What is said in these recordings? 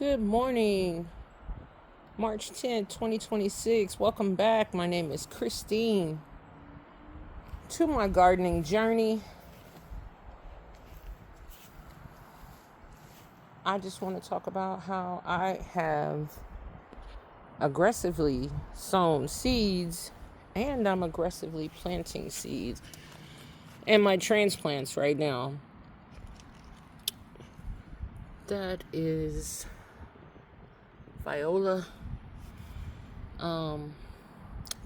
Good morning, March 10th, 2026. Welcome back. My name is Christine. To my gardening journey, I just want to talk about how I have aggressively sown seeds and I'm aggressively planting seeds and my transplants right now. That is viola.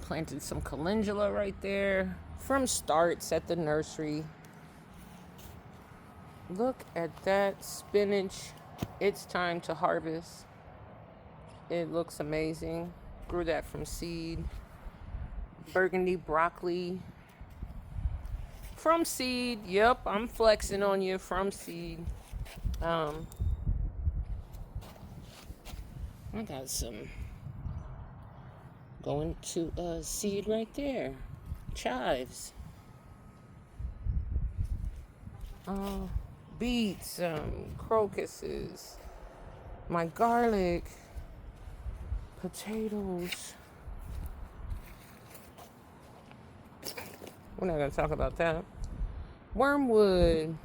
Planted some calendula right there from starts at the nursery. Look at that spinach. It's time to harvest. It looks amazing. Grew that from seed. Burgundy broccoli from seed. Yep, I'm flexing on you, from seed. I got some going to seed right there. Chives. Beets, crocuses, my garlic, potatoes. We're not going to talk about that. Wormwood.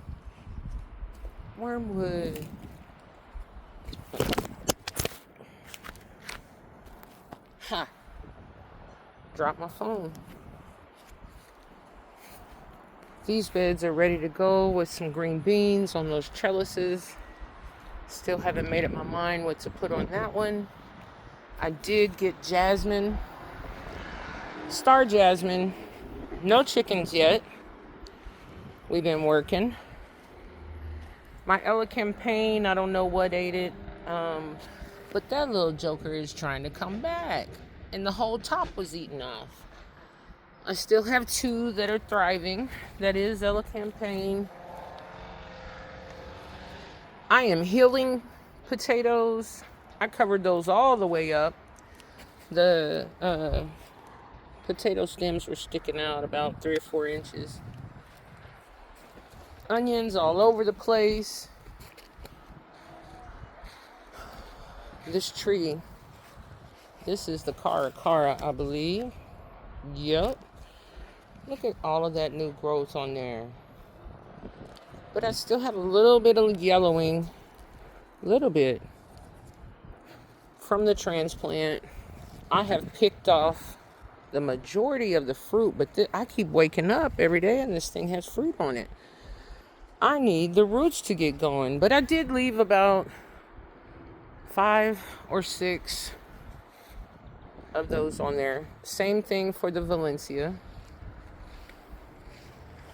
Ha! Dropped my phone. These beds are ready to go with some green beans on those trellises. Still haven't made up my mind what to put on that one. I did get jasmine, star jasmine. No chickens yet. We've been working. My Ella campaign, I don't know what ate it. But that little joker is trying to come back. And the whole top was eaten off. I still have two that are thriving. That is Ella campaign. I am healing potatoes. I covered those all the way up. The potato stems were sticking out about 3 or 4 inches. Onions all over the place. This tree, this is the cara, I believe. Yep. Look at all of that new growth on there. But I still have a little bit of yellowing. Little bit. From the transplant. I have picked off the majority of the fruit, but I keep waking up every day and this thing has fruit on it. I need the roots to get going. But I did leave about 5 or 6 of those on there. Same thing for the Valencia.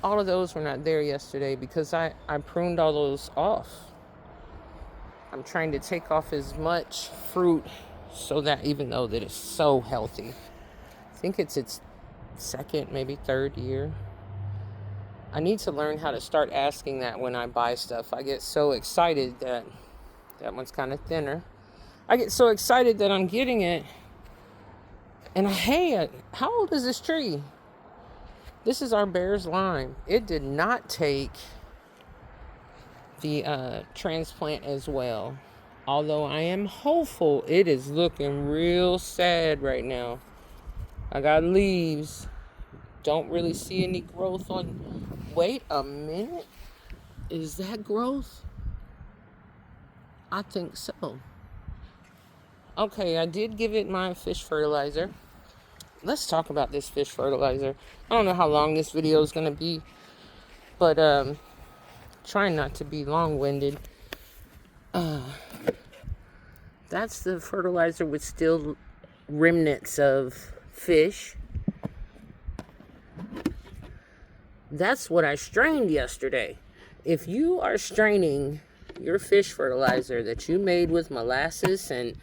All of those were not there yesterday because I pruned all those off. I'm trying to take off as much fruit so that even though that it's so healthy. I think it's its 2nd, maybe 3rd year. I need to learn how to start asking that when I buy stuff. I get so excited that one's kind of thinner. I get so excited that I'm getting it. And hey, how old is this tree? This is our Bear's Lime. It did not take the transplant as well. Although I am hopeful, it is looking real sad right now. I got leaves. Don't really see any growth on. Wait a minute. Is that growth? I think so. Okay, I did give it my fish fertilizer. Let's talk about this fish fertilizer. I don't know how long this video is going to be, but trying not to be long-winded. That's the fertilizer with still remnants of fish. That's what I strained yesterday. If you are straining your fish fertilizer that you made with molasses and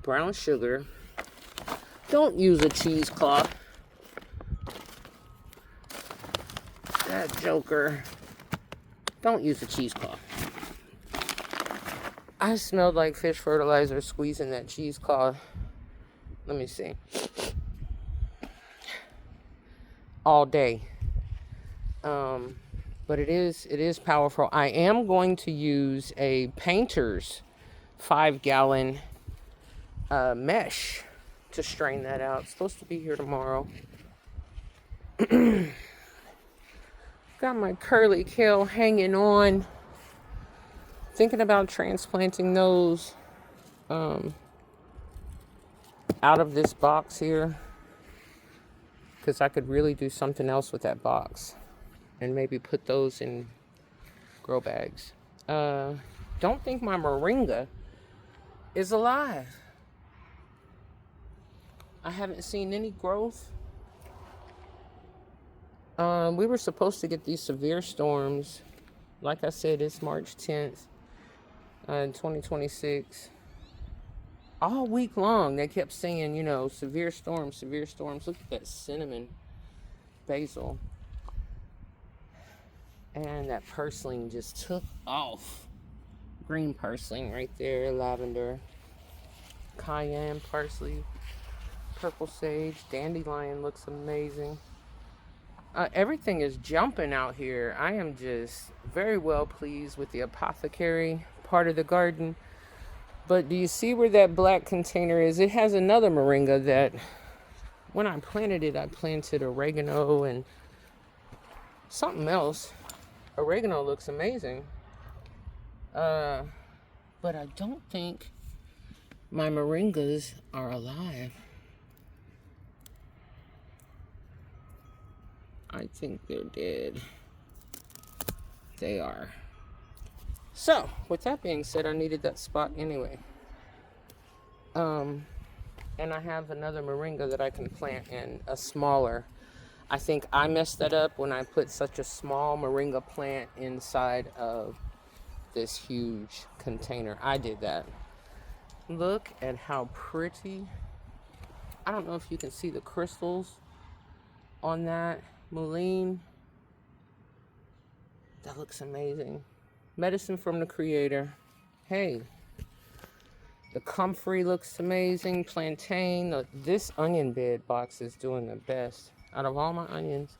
brown sugar, don't use a cheesecloth. That joker. Don't use a cheesecloth. I smelled like fish fertilizer squeezing that cheesecloth. Let me see. All day. But it is powerful. I am going to use a painter's 5-gallon mesh to strain that out. It's supposed to be here tomorrow. Got my curly kale hanging on. Thinking about transplanting those out of this box here, because I could really do something else with that box and maybe put those in grow bags. Don't think my moringa is alive. I haven't seen any growth. We were supposed to get these severe storms. Like I said, it's March 10th, 2026. All week long, they kept saying, you know, severe storms, severe storms. Look at that cinnamon basil. And that purslane just took off. Green purslane right there, lavender, cayenne, parsley, purple sage, dandelion looks amazing. Everything is jumping out here. I am just very well pleased with the apothecary part of the garden. But do you see where that black container is? It has another moringa that when I planted it, I planted oregano and something else. Oregano looks amazing. But I don't think my moringas are alive. I think they're dead. They are. So, with that being said, I needed that spot anyway. And I have another moringa that I can plant in a smaller. I think I messed that up when I put such a small moringa plant inside of this huge container. I did that. Look at how pretty. I don't know if you can see the crystals on that mullein. That looks amazing. Medicine from the Creator. Hey, the comfrey looks amazing. Plantain. This onion bed box is doing the best out of all my onions.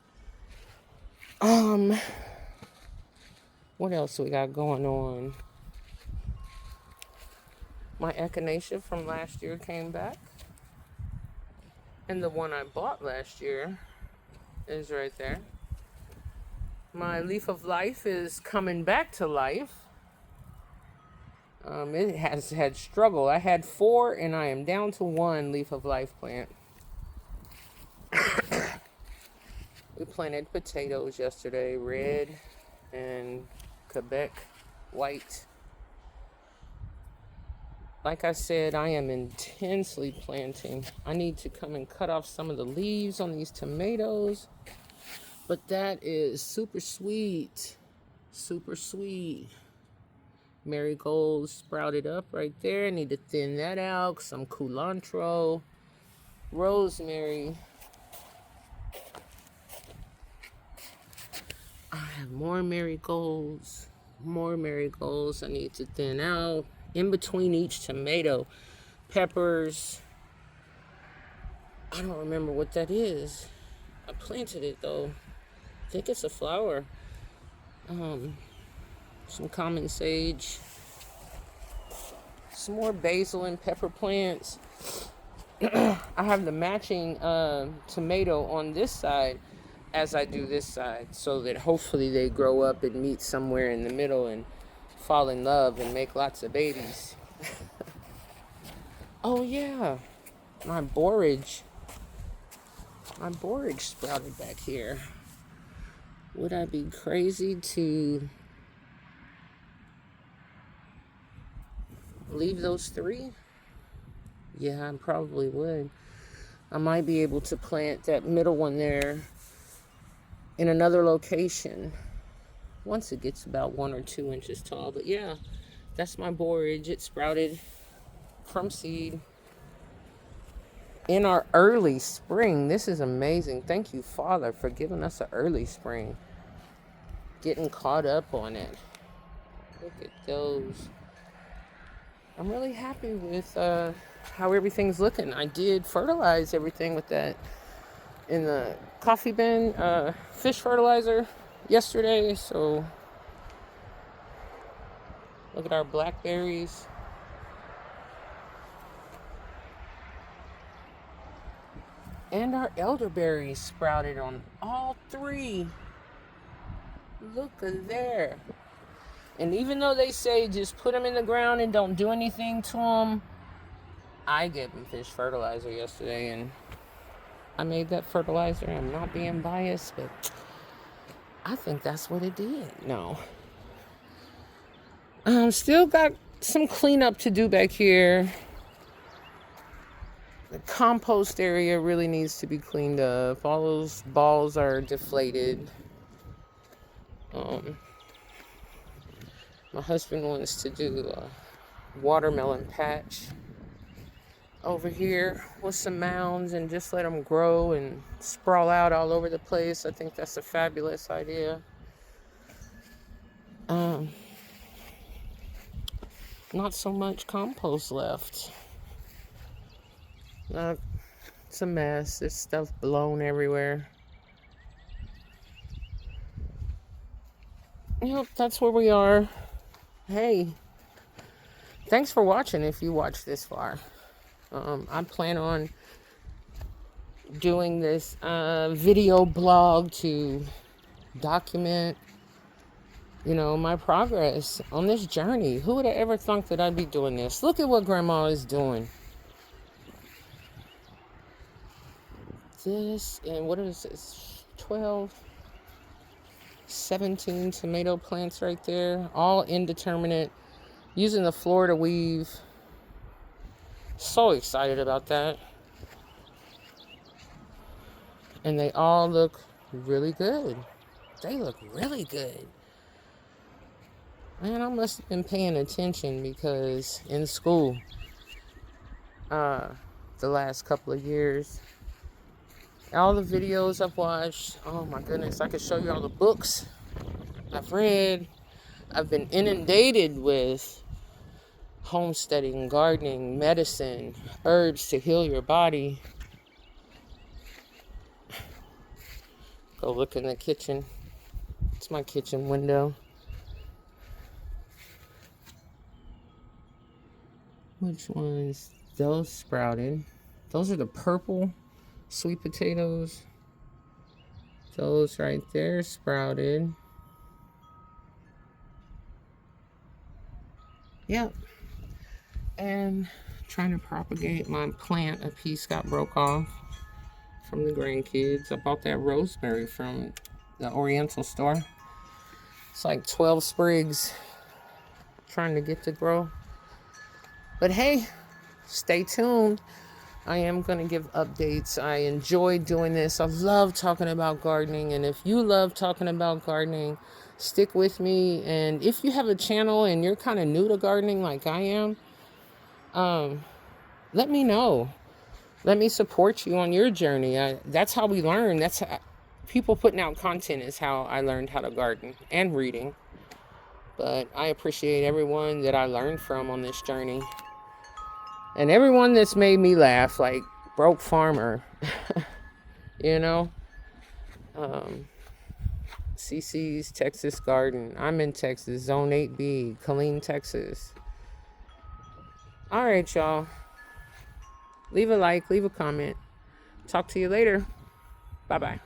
What else we got going on? My echinacea from last year came back. And the one I bought last year is right there. My leaf of life is coming back to life. It has had struggle. I had 4 and I am down to 1 leaf of life plant. We planted potatoes yesterday, red and Quebec white. Like I said, I am intensely planting. I need to come and cut off some of the leaves on these tomatoes. But that is super sweet. Super sweet. Marigolds sprouted up right there. I need to thin that out. Some culantro. Rosemary. I have more marigolds. More marigolds I need to thin out. In between each tomato. Peppers. I don't remember what that is. I planted it though. I think it's a flower. Some common sage. Some more basil and pepper plants. I have the matching tomato on this side as I do this side, so that hopefully they grow up and meet somewhere in the middle and fall in love and make lots of babies. Oh yeah, my borage. My borage sprouted back here. Would I be crazy to leave those 3? Yeah, I probably would. I might be able to plant that middle one there in another location once it gets about 1 or 2 inches tall. But yeah, that's my borage. It sprouted from seed in our early spring. This is amazing. Thank you, Father, for giving us an early spring. Getting caught up on it. Look at those. I'm really happy with how everything's looking. I did fertilize everything with that in the coffee bin, fish fertilizer yesterday. So look at our blackberries. And our elderberries sprouted on all three. Look at there. And even though they say just put them in the ground and don't do anything to them, I gave them fish fertilizer yesterday and I made that fertilizer. I'm not being biased, but I think that's what it did. No. Still got some cleanup to do back here. The compost area really needs to be cleaned up. All those balls are deflated. My husband wants to do a watermelon patch over here with some mounds and just let them grow and sprawl out all over the place. I think that's a fabulous idea. Not so much compost left. It's a mess. There's stuff blown everywhere. Yep, that's where we are. Hey, thanks for watching if you watched this far. I plan on doing this video blog to document, my progress on this journey. Who would have ever thought that I'd be doing this? Look at what Grandma is doing. This, and what is this? 12, 17 tomato plants right there. All indeterminate. Using the floor to weave. So excited about that. And they all look really good. They look really good. Man, I must have been paying attention because in school, the last couple of years, all the videos I've watched, oh my goodness, I could show you all the books I've read. I've been inundated with homesteading, gardening, medicine, herbs to heal your body. Go look in the kitchen. It's my kitchen window. Which ones? Those sprouted. Those are the purple sweet potatoes. Those right there sprouted. Yep. And trying to propagate my plant. A piece got broke off from the grandkids. I bought that rosemary from the Oriental store. It's like 12 sprigs. Trying to get to grow. But hey, stay tuned. I am going to give updates. I enjoy doing this. I love talking about gardening. And if you love talking about gardening, stick with me. And if you have a channel and you're kind of new to gardening like I am, let me know. Let me support you on your journey. That's how we learn. That's how, people putting out content is how I learned how to garden and reading. But I appreciate everyone that I learned from on this journey. And everyone that's made me laugh, like Broke Farmer, CC's Texas Garden. I'm in Texas, Zone 8B, Killeen, Texas. All right, y'all. Leave a like, leave a comment. Talk to you later. Bye-bye.